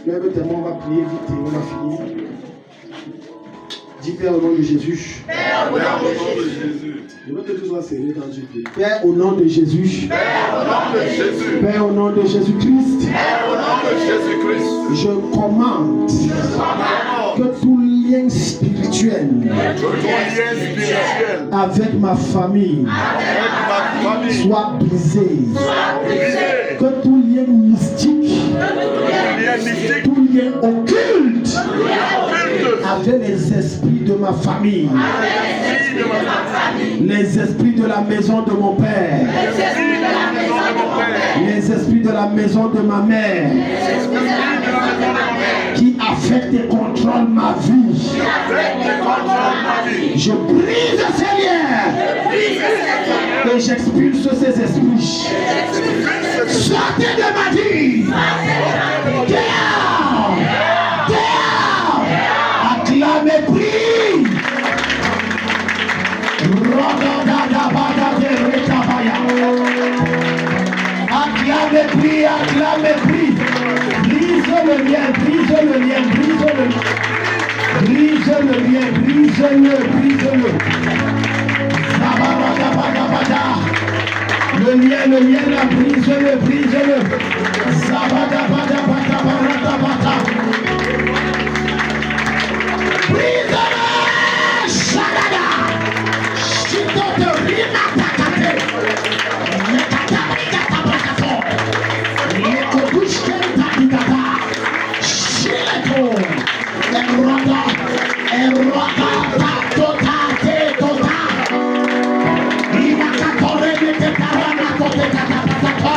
Lève tes mains, on va prier vite et on va finir. Dis Père au nom de Jésus. Père au nom de Jésus. Je veux que tu sois sérieux quand tu pries. Père au nom de Jésus. Père au nom de Jésus. Père au nom de Jésus-Christ. Père au nom de Jésus-Christ. Je commande que tout lien spirituel avec ma famille soit brisé. Que tout lien mystique, tout lien occulte avec les esprits de ma famille, les esprits de la maison de mon père, les esprits de la maison de ma mère, qui affectent et contrôlent ma vie. Je brise ces liens et j'expulse ces esprits. Sortez de ma vie. Dehors. Dehors. Acclamez, prie. Acclamez, prie, acclamez, prie. Brise le lien, brise le lien, brise le lien. Brise le lien, brise-le, brise-le. Le lien, là, brise-le, brise-le. Brise-le, Shadada. Shitote rina takate. Nekatapika tabakato. Nekodushken tapikata. Shileto. Erota. Erota patota te tota. Inakatore mete parana kote katapatata.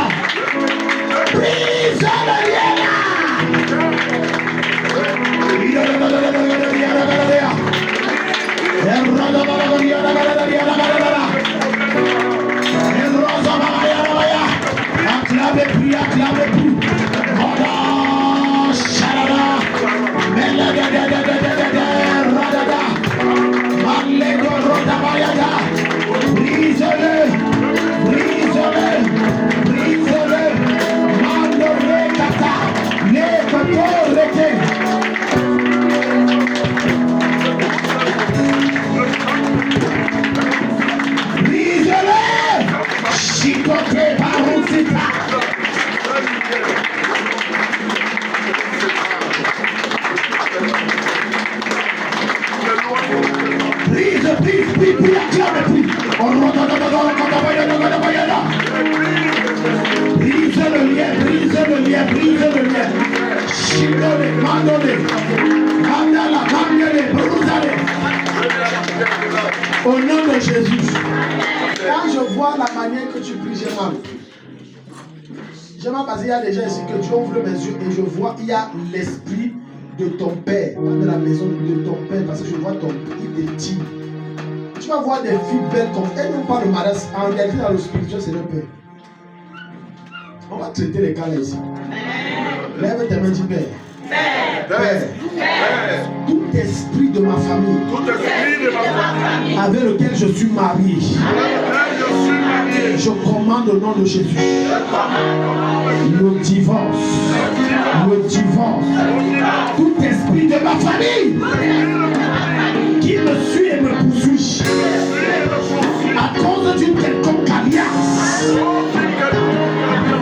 Brise le lien. Acclamez, prie, acclamez, prie. Brise-le, brise-le, brise-le. Mandore kata, le kotorete. Brise-le, chicote parusita. Brise, acclame, prie. Brise le lien, brise le lien, brise le lien. Chidole, mandole, mandala, mandele, brusale. Au nom de Jésus. Quand je vois la manière que tu pries, j'ai mal. J'ai mal parce qu'il y a des gens ici que tu ouvres mes yeux et je vois, il y a l'esprit de ton père, pas de la maison de ton père, parce que je vois ton père, il te tire. Tu vas voir des filles belles comme elles n'ont pas de mariage. En réalité, dans le spirituel, c'est le père. On va traiter les cas là ici. Lève tes mains, dis Père. Père. Tout esprit de ma famille, avec lequel je suis marié, je commande au nom de Jésus. Le divorce. Tout esprit de ma famille qui me suit et me poursuit à cause d'une quelconque alliance,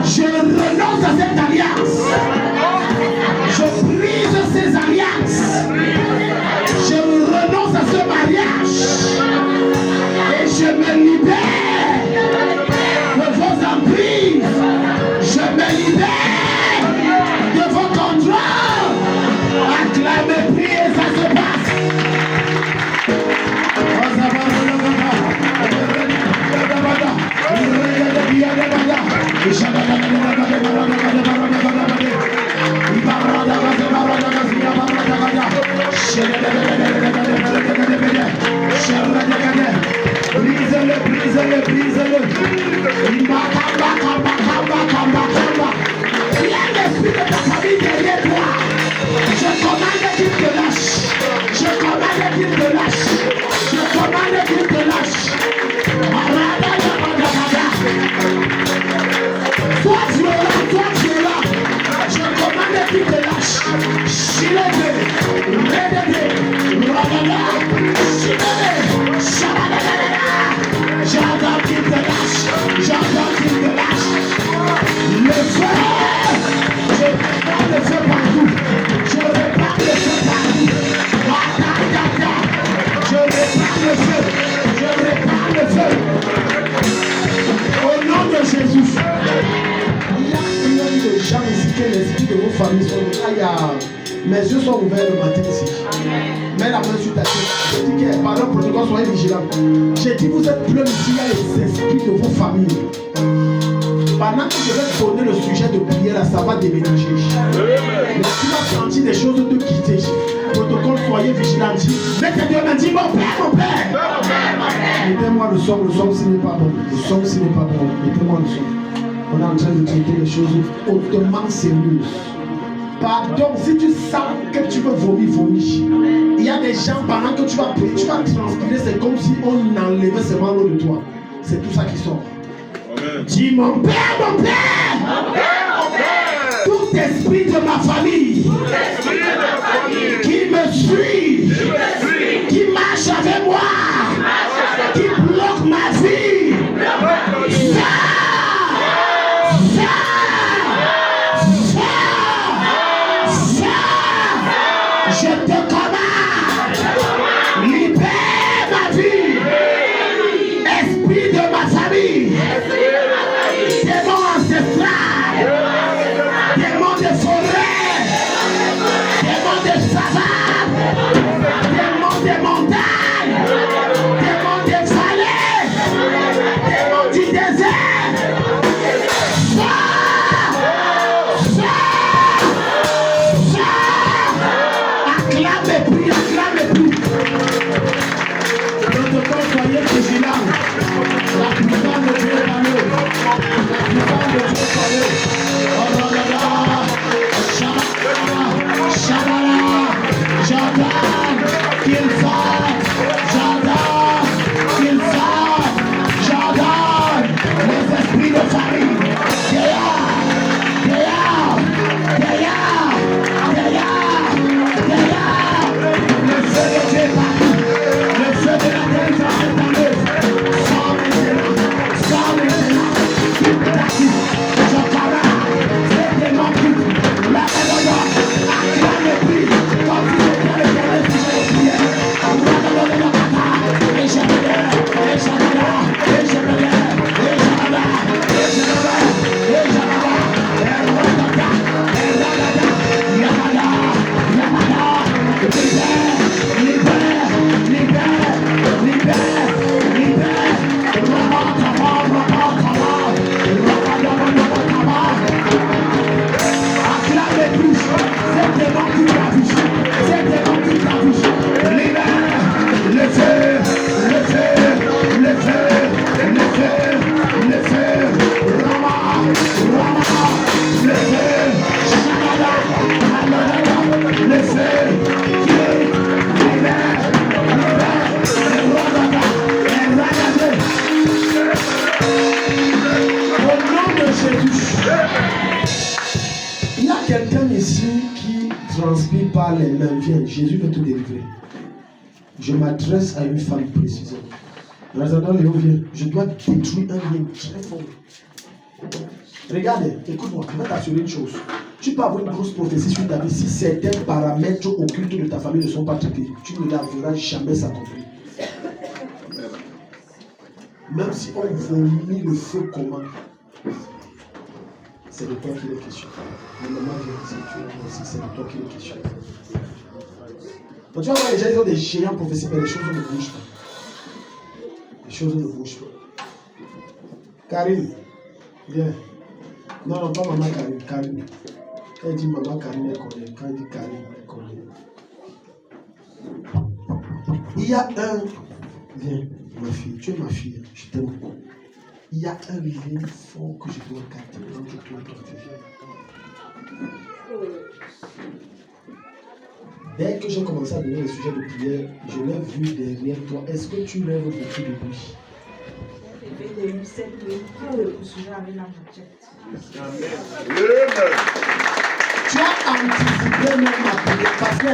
je renonce à cette alliance. Je brise ces alliances. Je renonce à ce mariage et je me libère de vos emprises. Je me libère de vos contrôles. Acclamez, priez, ça se passe. Brise-le. Viens l'esprit de ta famille derrière toi. Je commande qu'il te lâche. Je commande qu'il te lâche. Je commande qu'il te lâche. Sois violent. Je commande qu'il te lâche. J'entends qu'il te lâche. J'entends qu'il te lâche. Le feu. Je prends le feu partout. Je reprends le feu partout. Je reprends le feu. Je reprends le feu. Au nom de Jésus. Il y a une de gens ici que l'esprit de vos familles sont. Mes yeux sont ouverts le matin ici. Mets la main sur ta tête. Je dis que, pardon, protocole, soyez vigilants. J'ai dit, vous êtes plein ici, il y a les esprits de vos familles. Pendant que je vais donner le sujet de prière, là, ça va déménager. Mais tu vas sentir des choses te quitter. Protocole, soyez vigilants. Mets tes deux mains, dis, mon père, mon père. Mettez-moi le son s'il n'est pas bon. Le son s'il n'est pas bon. Mettez-moi le son. On est en train de traiter les choses hautement sérieuses. Pardon, si tu sens que tu veux vomir, vomis. Il y a des gens, pendant que tu vas prier, tu vas transpirer, c'est comme si on enlevait seulement l'eau de toi. C'est tout ça qui sort. Amen. Dis mon père, mon père. Mon père, mon père. Tout esprit de ma famille, qui me suit, qui marche avec moi, qui bloque ma vie. Je te commande, libère ma vie, esprit de ma famille, démon ancestral, démon de forêt, démon de savane, démon de montagne, démon de vallée, démon du désert. Acclame et prie. Protocole, soyez vigilants. La puissance de Dieu est en eux. La puissance de Dieu est en eux. Oh là là là. Shabala. J'entends qu'il fasse. J'entends qu'il fasse. J'entends les esprits de famille. Le feu de Dieu est partout. Le feu de la délivrance est en eux. Sors maintenant. Je parle. C'est des manqués. La mémoire. Acclame le prix. Comme si c'était le dernier sujet de prière. Et je me lève. Et je me lève. Et je me lève. Et je me lève. Et je me lève. Et je me lève. Transpire par les mains, viens, Jésus veut te délivrer. Je m'adresse à une femme précisément. Razadon Léo, viens, je dois détruire un lien très fort. Regarde, écoute-moi, je vais t'assurer une chose. Tu peux avoir une grosse prophétie sur ta vie si certains paramètres occultes de ta famille ne sont pas traités. Tu ne la verras jamais s'accomplir. Même si on vomit le feu comment, c'est de toi qu'il est question. Le moment vient ici, tu es aussi, c'est de toi qu'il est question. Donc tu vas voir, les gens, ils ont des géants prophétiques, mais les choses ne bougent pas. Les choses ne bougent pas. Karine, viens. Non, non, pas maman Karine, Karine. Quand elle dit maman Karine, elle connaît. Quand elle dit Karine, elle connaît. Il y a un... Viens, ma fille, tu es ma fille, je t'aime. Il y a un lien fort que je dois garder entre toi et ton fils. Dès que j'ai commencé à donner le sujet de prière, je l'ai vu derrière toi. Est-ce que tu rêves beaucoup de lui? Tu as anticipé Dieu même m'a prié. Parce que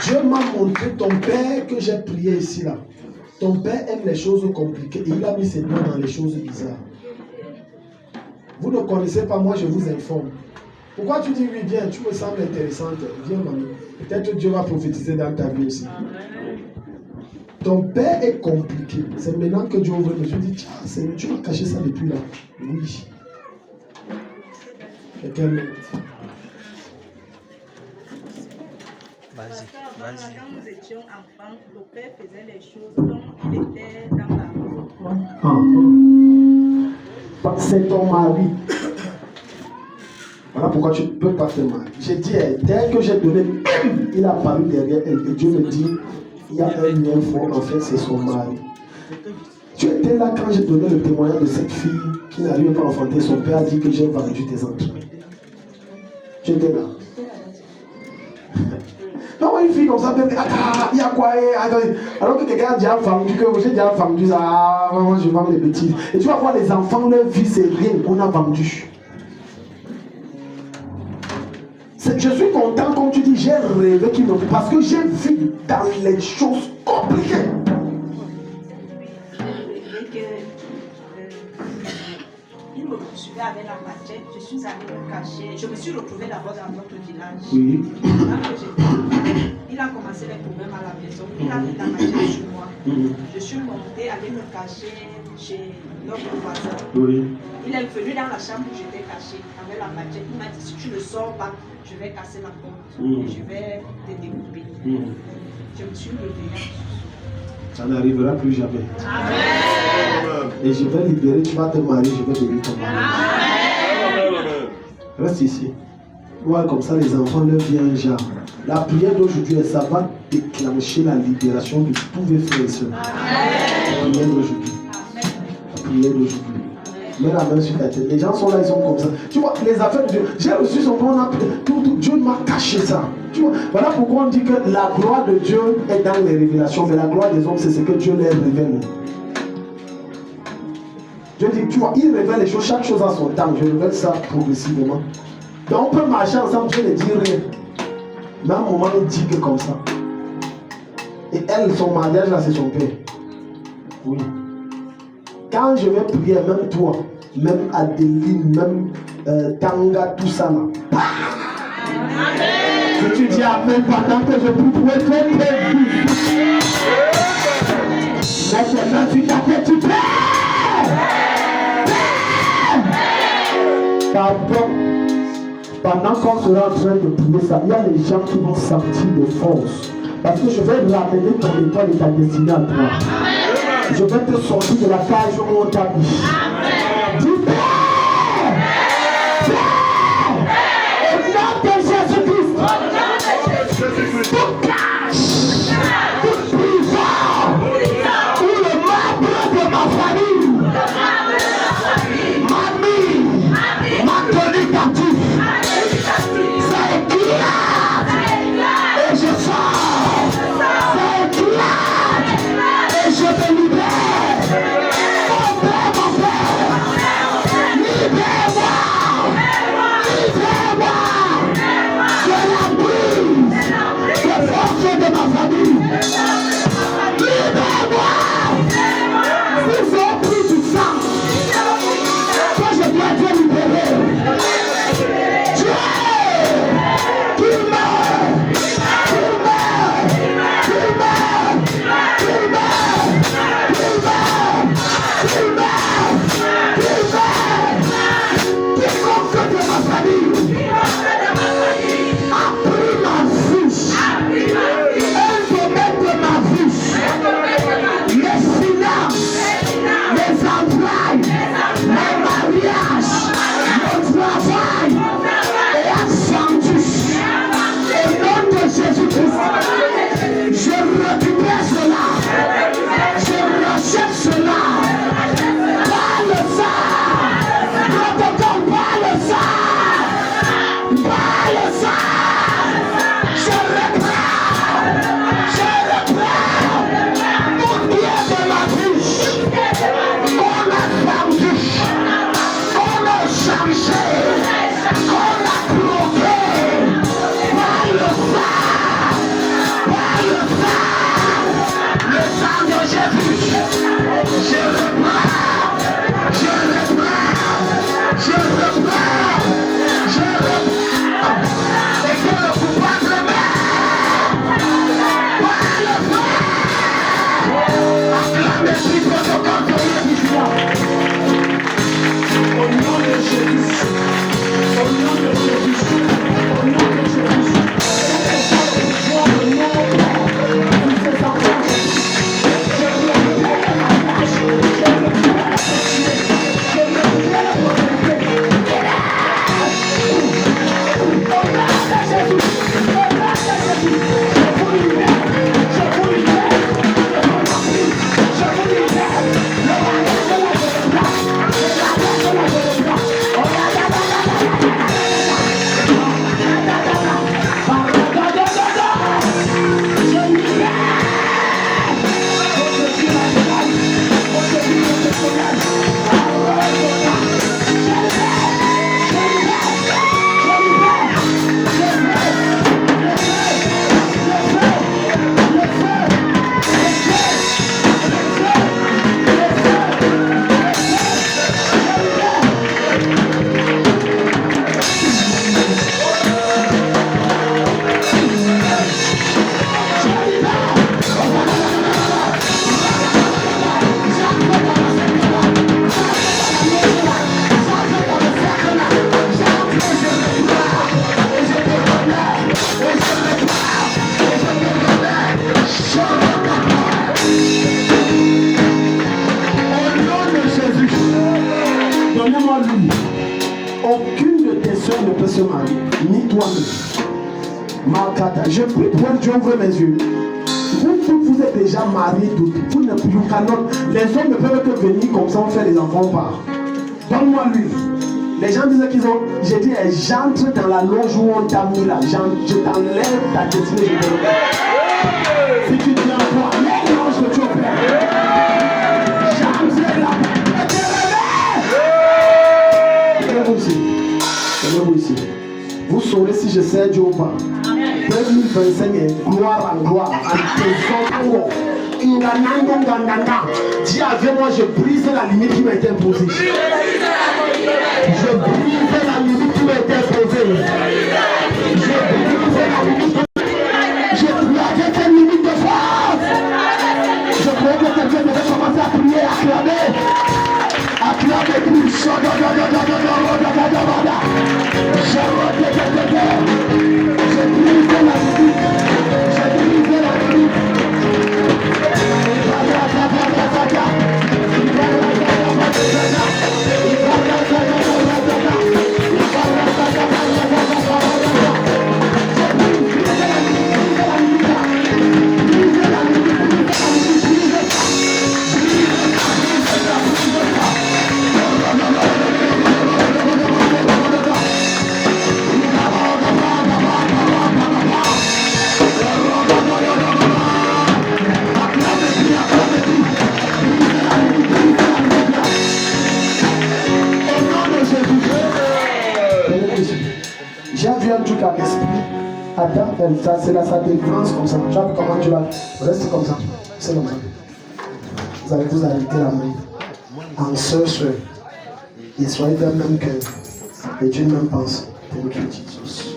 Dieu m'a montré ton père que j'ai prié ici là. Ton père aime les choses compliquées et il a mis ses doigts dans les choses bizarres. Vous ne connaissez pas, moi je vous informe. Pourquoi tu dis oui, viens, tu me sembles intéressante. Viens, mamie. Peut-être que Dieu va prophétiser dans ta vie aussi. Ton père est compliqué. C'est maintenant que Dieu ouvre les yeux et dit, tiens, Seigneur, tu m'as caché ça depuis là. Oui. Quelqu'un m'aide. Vas-y. Quand nous étions enfants, le père faisait les choses dont il était dans la maison. C'est ton mari. Voilà pourquoi tu ne peux pas te marier. J'ai dit, dès que j'ai donné, il a apparu derrière elle. Et Dieu me dit, il y a un lien fort, en fait, c'est son mari. Tu étais là quand j'ai donné le témoignage de cette fille qui n'arrive pas à enfanter. Son père a dit que j'ai vendu tes enfants. Tu étais là. Non, une fille comme ça, il y a quoi? Alors que quelqu'un a déjà vendu, que j'ai déjà vendu ça, moi je vends les bêtises. Et tu vas voir les enfants, leur vie c'est rien qu'on a vendu. Je suis content, comme tu dis, j'ai rêvé qu'ils m'ont dit, parce que j'ai vu dans les choses compliquées. Il me poursuivait avec la machette, je suis allée me cacher. Je me suis retrouvée d'abord dans notre village. Oui. Il a commencé les problèmes à la maison. Il a mis la machette sur moi. Je suis montée, aller me cacher chez notre voisin. Oui. Il est venu dans la chambre où j'étais cachée avec la machette. Il m'a dit, si tu ne sors pas, je vais casser la porte et je vais te découper. Je me suis réveillée. Ça n'arrivera plus jamais. Amen. Et je vais libérer, tu vas te marier, je vais bénir ton mari. Amen. Reste ici. Ouais, comme ça les enfants leur viennent genre. La prière d'aujourd'hui, ça va déclencher la libération de tous les frères et sœurs. La prière d'aujourd'hui. La prière d'aujourd'hui. Mets la main sur ta tête. Les gens sont là, ils sont comme ça. Tu vois, les affaires de Dieu. J'ai reçu son nom, Dieu m'a caché ça. Tu vois, voilà pourquoi on dit que la gloire de Dieu est dans les révélations, mais la gloire des hommes, c'est ce que Dieu leur révèle. Dieu dit, tu vois, il révèle les choses, chaque chose à son temps. Je révèle ça progressivement. Donc on peut marcher ensemble, Dieu ne dit rien. Mais à un moment, il dit que comme ça. Et elle, son mariage là, c'est son père. Oui. Quand je vais prier, même toi, même Adeline, même Tanga, tout ça là. Si tu dis Amen pendant que je prie, tu es très très vite. Maintenant, tu t'appelles, tu pries. Pardon. Pendant qu'on sera en train de prier ça, il y a des gens qui vont sentir de force. Parce que je vais ramener ton étoile et ta destinée à toi. Je vais te sortir de la cage où on t'a mis. Dis Père! Père! Au nom de Jésus-Christ! Toute cage! Toute prison! Où le membre de ma famille m'a mis, m'a donné captif. Ça éclate! Et je sors! Ça éclate! Et je me libère! Mon Père, Je prie pour Dieu, ouvre mes yeux. Vous êtes déjà mariés, vous ne pouvez pas. Les hommes ne peuvent que venir comme ça, on fait les enfants part. Donne-moi l'huile. Les gens disaient qu'ils ont. J'ai dit, j'entre dans la loge où on t'a mis là. Je t'enlève ta destinée. Si tu dis en toi, les loges que tu opères. J'entre là. Tenez-vous ici. Tenez-vous ici. Vous saurez si je sais Dieu ou pas. 2025 est gloire en gloire, en présent. Dis avec moi, je brise la limite qui m'a été imposée. Je brise la limite qui m'a été imposée. Je brise la limite. Je brise cette limite de force. Je crois que quelqu'un devait commencer à prier, à clamer. À clamer plus. Je brise la limite. Je brise la limite. J'ai vu un truc à l'esprit. Attends, ça c'est la délivrance comme ça. Tu vois comment tu vas. Reste comme ça. C'est comme ça. Vous allez vous arrêter la main. En sœur. Et soyez d'un même cœur. Et Dieu même pense. Thank you, Jesus.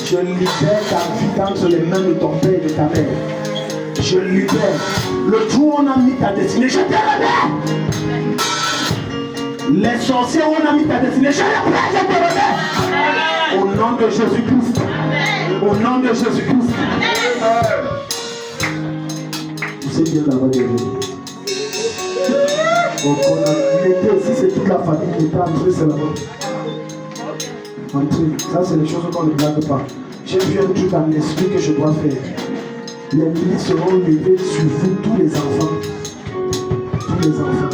Je libère ta vie entre les mains de ton père et de ta mère. Je libère. Le jour où on a mis ta destinée, je te remets. Les sorciers où on a mis ta destinée, je te remets. Au nom de Jésus-Christ. Au nom de Jésus-Christ. Vous savez bien la voix de Dieu. Il était ici, c'est toute la famille qui était entrée, c'est là-bas. Entrée. Ça, c'est les choses qu'on ne blague pas. J'ai vu un truc en esprit que je dois faire. Les limites seront levées sur vous, tous les enfants. Tous les enfants.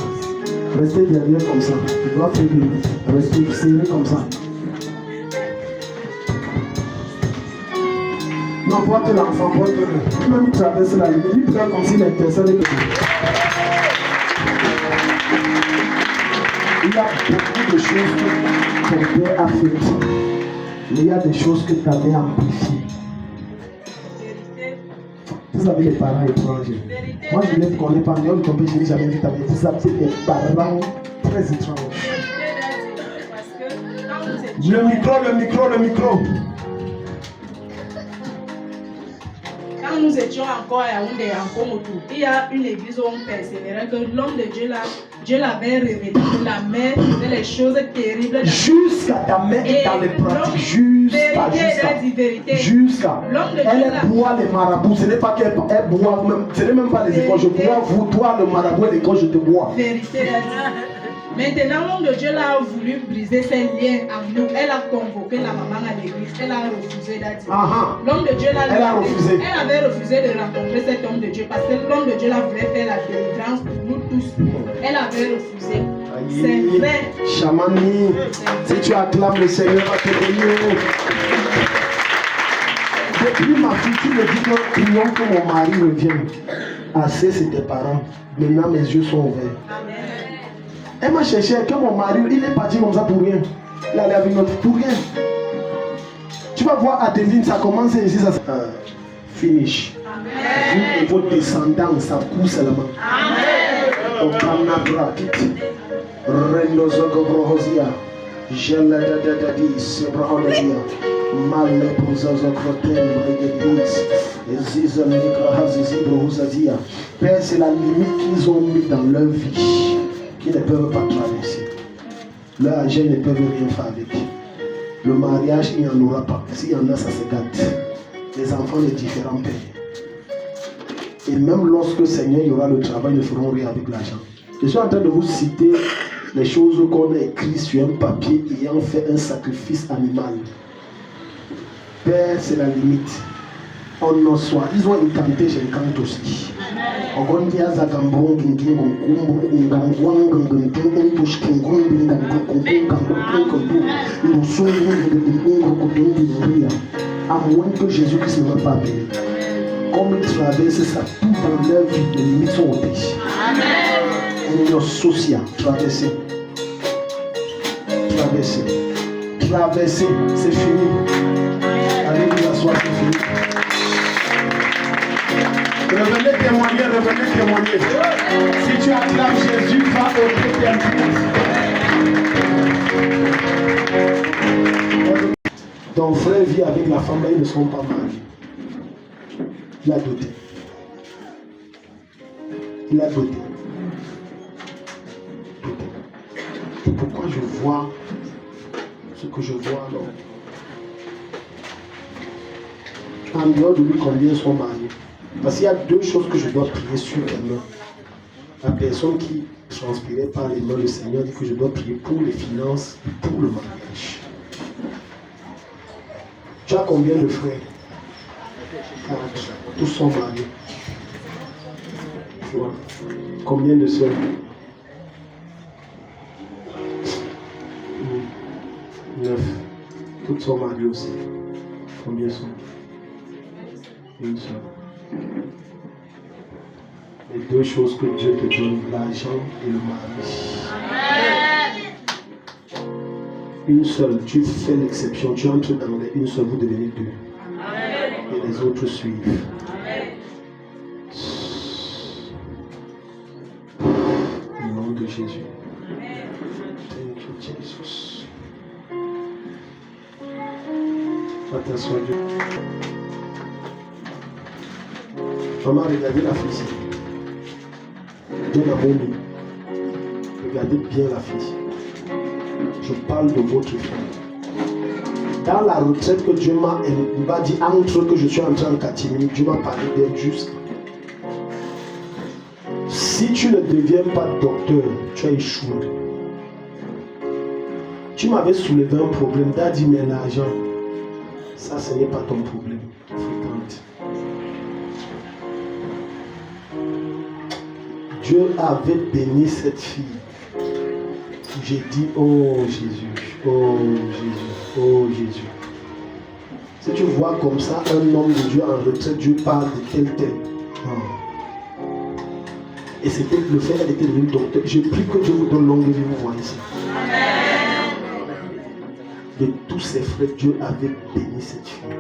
Restez derrière comme ça. Je dois faire des. Restez serrés comme ça. Non, porte l'enfant, porte-le. Même il traverse la limite, il pleure comme s'il intercède que il y a beaucoup de choses que ton père a faites. Mais il y a des choses que ta mère a amplifiées. Vous avez les parents étrangers. Moi, je ne les connais pas, mais on ne connaît jamais vu ta mère. Vous avez des parents très étranges. Le micro. Quand nous étions encore à Yaoundé, en Komotou, il y a une église où on persévérait que l'homme de Dieu là, Dieu l'avait révélé que la mère faisait les choses terribles. Jusqu'à ta mère est dans les pratiques. Jusqu'à. Elle boit les marabouts. Ce n'est pas qu'elle boit même. Ce n'est même pas les écoles. Je bois vous, toi, le marabout et l'école, je te bois. Vérité. Maintenant, l'homme de Dieu là a voulu briser ses liens en nous. Elle a convoqué la maman à l'église. Elle a refusé d'être. L'homme de Dieu là, elle avait refusé de rencontrer cet homme de Dieu parce que l'homme de Dieu là voulait faire la délivrance pour nous tous. Elle avait refusé. C'est vrai. Chamani, si tu acclames le Seigneur, va te bénir. Depuis ma fille, tu me dis que prions que mon mari revienne. Assez, c'est tes parents. Maintenant, mes yeux sont ouverts. Amen. Elle m'a cherché que mon mari, il est parti comme ça pour rien. Il allait avec notre pour rien. Tu vas voir Adeline, ça commence ici, ça finish. Amen. Vous et vos descendants, ça court seulement. Amen. Okanabra kit. Rendo zogobrohozia. Jela dadadadi, sebrahodia. Male prozazokrotem, regedis. Ziza mikrohazizibrohozazia. Père, c'est la limite qu'ils ont mis dans leur vie. Qui ne peuvent pas traverser. Leur argent ne peuvent rien faire avec. Le mariage, il n'y en aura pas. S'il y en a, ça se gâte. Les enfants de différents pays. Et même lorsque le Seigneur y aura le travail, ils ne feront rien avec l'argent. Je suis en train de vous citer les choses qu'on a écrites sur un papier ayant fait un sacrifice animal. Père, c'est la limite. On en soit. Ils ont incanté, j'incante aussi. À moins que Jésus-Christ ne m'a pas appelé. Comme il traverse ça, tout dans leur vie, les limites sont ôtées. Amen. Et social, traverser. Traverser. Traverser, c'est fini. Allez vous asseoir, c'est fini. Revenez témoigner, revenez témoigner. Si tu acclames Jésus, va ôter tes limites. Ton frère vit avec la femme, ils ne seront pas mariés. Il a doté. Il a doté. Et pourquoi je vois ce que je vois alors? En dehors de lui, combien sont mariés? Parce qu'il y a deux choses que je dois prier sur les mains. La personne qui transpirait par les mains, le Seigneur dit que je dois prier pour les finances et pour le mariage. Tu as combien de frères? 4. Tous sont mariés. Tu vois? Combien de sœurs? 9. Toutes sont mariées aussi. Combien sont? Une seule. Les deux choses que Dieu te donne, l'argent et le mari. Une seule, tu fais l'exception, tu entres dans les une seule, vous devenez deux. Et les autres suivent. Au nom de Jésus. Thank you, Jesus. Attention à Dieu. Maman, regardez la fille. Dieu n'a pas mis. Regardez bien la fille. Je parle de votre fille. Dans la retraite que Dieu m'a dit, entre que je suis entré en catimini, Dieu m'a parlé d'elle juste. Si tu ne deviens pas docteur, tu as échoué. Tu m'avais soulevé un problème, tu as dit, mais l'argent, ça ce n'est pas ton problème. Fréquente. Dieu avait béni cette fille. J'ai dit, oh Jésus, oh Jésus, oh Jésus. Si tu vois comme ça un homme de Dieu en retraite, Dieu parle de tel. Oh. Et c'était le fait qu'elle était devenue docteur. Je prie que Dieu vous donne longue vie, vous voyez ça. De tous ses frères, Dieu avait béni cette fille.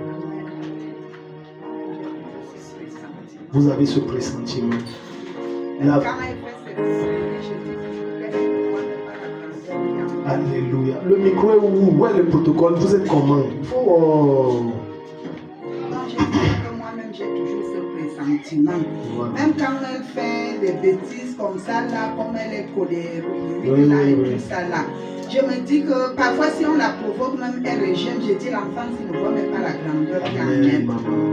Vous avez ce pressentiment. Alléluia. Le micro est où? Où est le protocole? Vous êtes comment? Il faut... Non, je dis que moi-même j'ai toujours ce pressentiment. Voilà. Même quand elle fait des bêtises comme ça, là, comme elle est colérique, tout ça là. Je me dis que parfois si on la provoque, même elle régime, je dis l'enfant s'il ne voit même pas la grandeur quand même.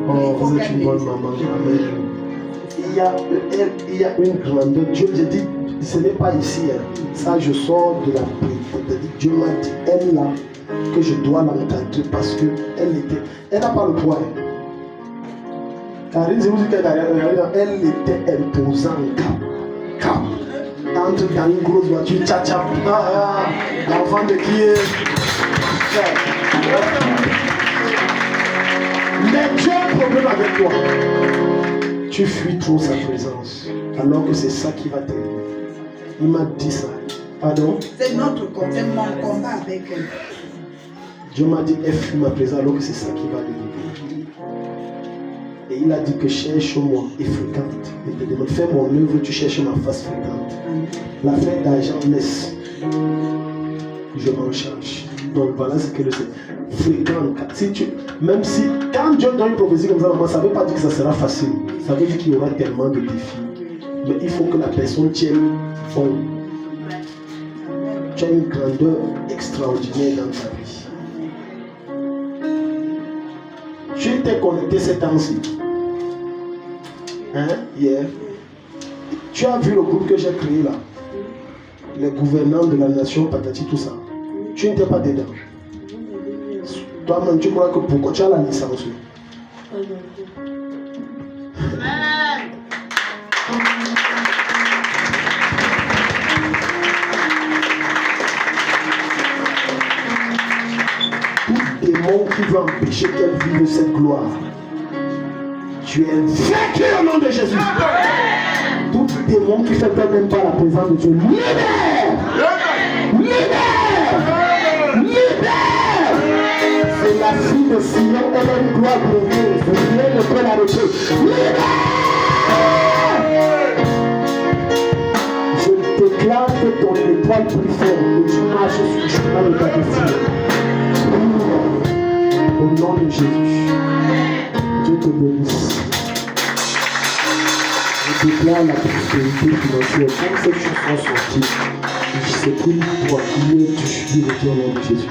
Oh, vous êtes une bonne maman. Amen. Il y a une grandeur. Dieu, je dis, ce n'est pas ici. Hein. Ça, je sors de la prière. Dieu m'a dit, elle là, que je dois l'entendre parce qu'elle n'a pas le poids. Karine, je vous dis elle était imposante. Entre dans une grosse voiture, tcha-tcha. L'enfant de qui est. Mais Dieu a un problème avec toi. Tu fuis trop sa présence, alors que c'est ça qui va t'aider. Il m'a dit ça. Pardon? C'est notre combat, c'est mon combat avec elle. Dieu m'a dit, elle fuit ma présence, alors que c'est ça qui va t'aider. Et il a dit que cherche-moi et fréquente. Il te demande, fais mon œuvre, tu cherches ma face fréquente. L'affaire d'argent laisse. Je m'en charge. Donc voilà ce que le Seigneur. Fréquente. Même si, quand Dieu donne une prophétie comme ça, maman, ça ne veut pas dire que ça sera facile. Ça veut dire qu'il y aura tellement de défis. Mais il faut que la personne tienne bon. Tu as une grandeur extraordinaire dans ta vie. Tu étais connecté ces temps-ci. Hein? Hier. Tu as vu le groupe que j'ai créé là. les gouvernants de la nation, patati, tout ça. Tu n'étais pas dedans. Toi-même, tu crois que pourquoi tu as la licence? Tout démon qui veut empêcher qu'elle vive cette gloire, tu es vaincu au nom de Jésus. Tout démon qui fait peur même pas la présence de Dieu, libère! Libère! Libère! C'est la fille de Sion, elle a une gloire glorieuse. Rien ne peut l'arrêter. Libère! Je déclare que ton étoile plus ferme, que tu marches sur le chemin de ta destinée. Au nom de Jésus, Dieu te bénisse. Je déclare la prospérité financière. Comme ces choses sont sorties, je sais plus toi, il est du au nom de Jésus.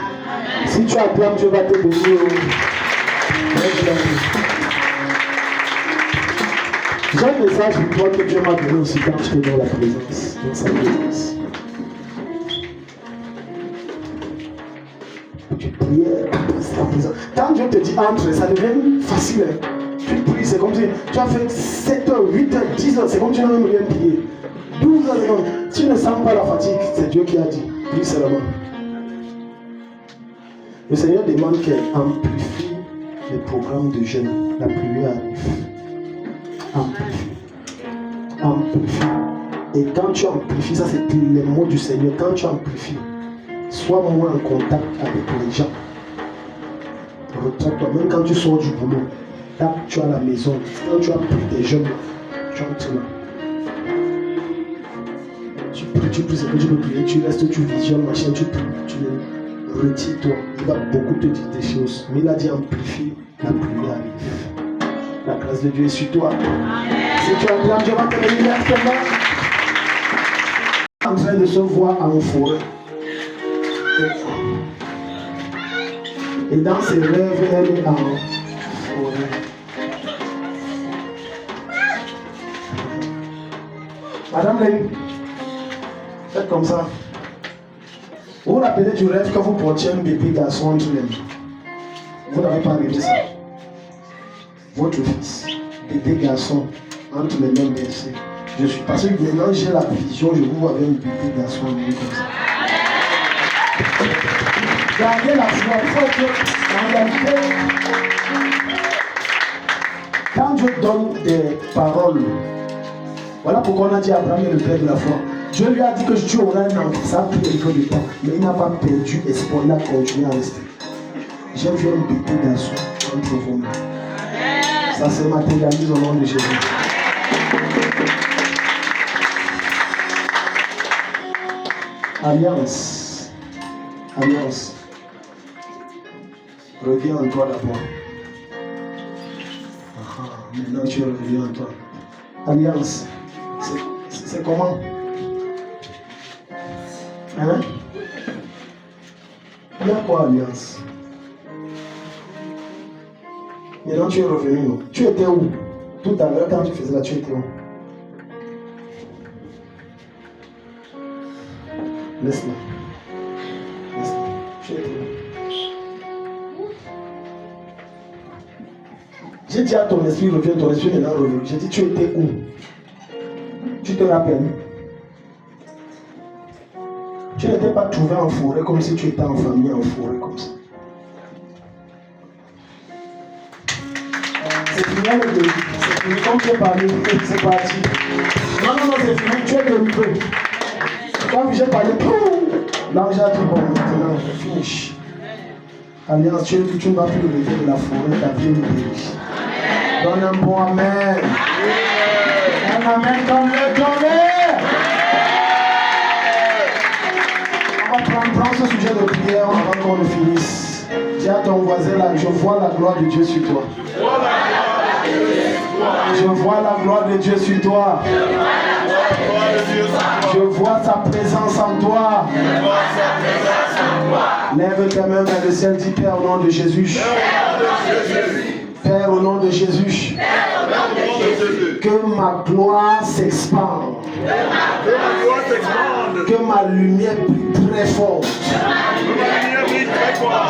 Si tu acclames, Dieu va te bénir. J'ai un message pour toi que Dieu m'a donné aussi quand tu es dans la présence, dans sa présence. Tu pries, sa présence. Quand Dieu te dit entre, ça devient facile. Tu pries, c'est comme si tu as fait 7 heures, 8 heures, 10 heures, c'est comme si tu n'as même rien prié. 12 heures, tu ne sens pas la fatigue, c'est Dieu qui a dit. Prie seulement. Le Seigneur demande qu'elle amplifie les programmes de jeûne. La prière arrive. Amplifie. Amplifie. Et quand tu amplifies, ça c'est les mots du Seigneur, quand tu amplifies, sois moins en contact avec les gens. Retrouve-toi, même quand tu sors du boulot, là tu es à la maison, quand tu as pris des jeunes, tu entres là. Tu pries ce que tu peux prier, tu restes, tu visionnes, machin, tu pries, tu retire-toi. Il va beaucoup te dire des choses. Mais il a dit amplifie, la prière arrive. La grâce de Dieu est sur toi. Si tu acclames, Dieu va te bénir actuellement. En train de se voir en forêt. Et dans ses rêves, elle est en forêt. Madame Lénie, faites comme ça. Vous vous rappelez du rêve quand vous portiez un bébé garçon entre les mains. Vous n'avez pas rêvé ça. Votre fils, bébé garçon, entre les mains bercées. Je suis passé maintenant, j'ai la vision, je vous vois avec un bébé garçon comme ça. Gardez la foi, il faut que en réalité, quand Dieu donne des paroles, voilà pourquoi on a dit Abraham est le père de la foi. Dieu lui a dit que tu auras un enfant, ça a pris un peu de temps, mais il n'a pas perdu espoir, il a continué à rester. J'ai vu un bébé garçon entre vos mains. Ça se matérialise au nom de Jésus. Alliance. Alliance. Reviens en toi d'abord. Maintenant tu reviens en toi. Alliance. C'est comment? Hein? Il y a quoi alliance? Maintenant tu es revenu. Non? Tu étais où? Tout à l'heure quand tu faisais là, tu étais où? Laisse-la. Laisse-la. Tu étais où? J'ai dit à ton esprit, reviens, ton esprit maintenant revenu. J'ai dit, tu étais où? Tu te rappelles? Tu n'étais pas trouvé en forêt comme si tu étais en famille en forêt comme ça. C'est fini le début. C'est fini comme tu es parlé. C'est parti. Non, c'est fini. Tu es délivré. Quand j'ai parlé, l'ange a dit bon, maintenant, finish. Alliance, tu ne vas plus lever de la forêt, ta vie est guérie. Donne un bon amen. Un amen comme le tonnerre. On va prendre ce sujet de prière avant qu'on le finisse. Dis à ton voisin là, je vois la gloire de Dieu sur toi. Je vois la gloire de Dieu sur toi. Je vois sa présence en toi. Lève tes mains vers le ciel, dis Père au nom de Jésus. Père au nom de Jésus. Que ma gloire s'expande. Que ma lumière brille très fort.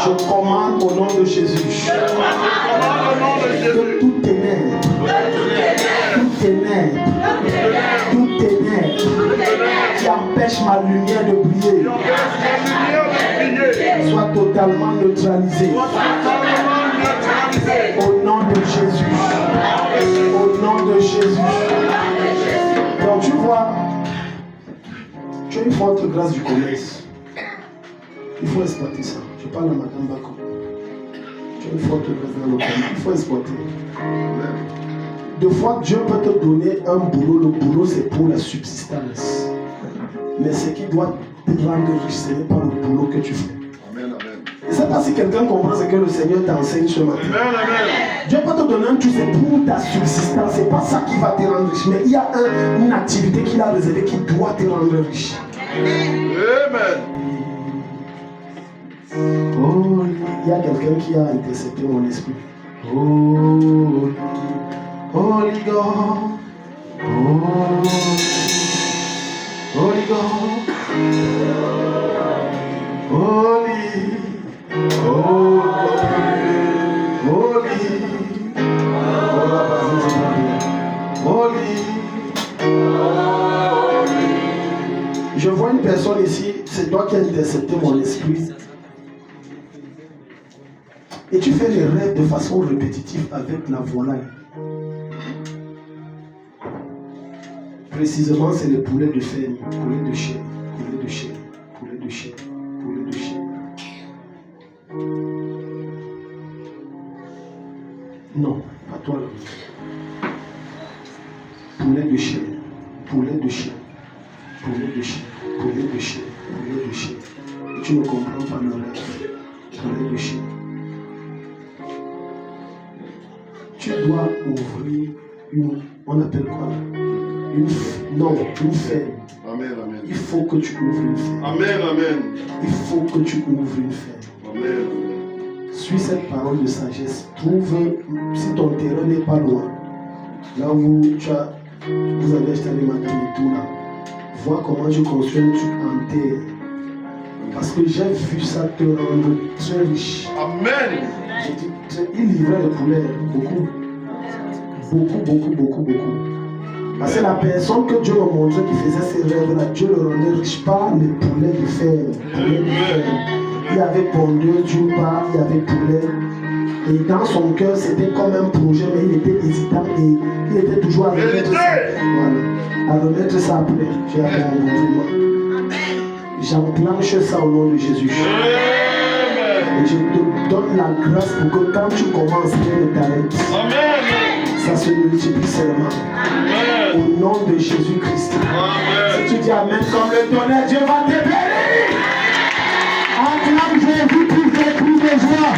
Je commande au nom de Jésus. Que tout ténèbre, qui empêche ma lumière de briller, soit totalement neutralisé. Au nom de Jésus. Au nom de Jésus. Donc tu vois, tu as une forte grâce du commerce. Il faut exploiter ça. Je parle à Madame Bako. Tu as une forte grâce dans le commerce. Il faut exploiter. Deux fois, Dieu peut te donner un boulot. Le boulot, c'est pour la subsistance. Mais ce qui doit te rendre riche, ce n'est pas le boulot que tu fais. Amen, amen. Je ne sais pas si quelqu'un comprend ce que le Seigneur t'enseigne ce matin. Amen, amen. Dieu peut te donner un truc, c'est pour ta subsistance. Ce n'est pas ça qui va te rendre riche. Mais il y a une activité qu'il a réservée qui doit te rendre riche. Amen. Oh, il y a quelqu'un qui a intercepté mon esprit. Oh, Holy God. Holy God. Holy. Je vois une personne ici, c'est toi qui as intercepté mon esprit. Et tu fais les rêves de façon répétitive avec la volaille. Précisément, c'est le poulet de ferme, poulet de chien, poulet de chien, poulet de chien, poulet de chien. Non, pas toi là. Poulet de chien, poulet de chien, poulet de chien, poulet de chien, poulet de chien. Et tu ne comprends pas le rêve. Poulet de chien. Tu dois ouvrir une, on appelle quoi? Une ferme. Amen, amen. Il faut que tu ouvres une ferme. Amen, amen. Il faut que tu ouvres une ferme. Amen. Suis cette parole de sagesse. Trouve, si ton terrain n'est pas loin, là où vous avez acheté les matins et tout là, vois comment je construis un truc en terre. Parce que j'ai vu ça te rendre très riche. Amen. Il livrait le poulet, beaucoup. Parce que la personne que Dieu m'a montré qui faisait ces rêves-là, Dieu le rendait riche par les poulets de ferme. Il y avait pondeur d'une part, il y avait poulet. Et dans son cœur, c'était comme un projet, mais il était hésitant et il était toujours à remettre ça. Voilà. À remettre ça après. J'ai appris mon compliment. J'enclenche ça au nom de Jésus. Et je te donne la grâce pour que quand tu commences, rien ne t'arrête. Ça se multiplie seulement. Au nom de Jésus-Christ. Si tu dis Amen comme le tonnerre, Dieu va te bénir. Acclame Jésus pour tes cris de joie.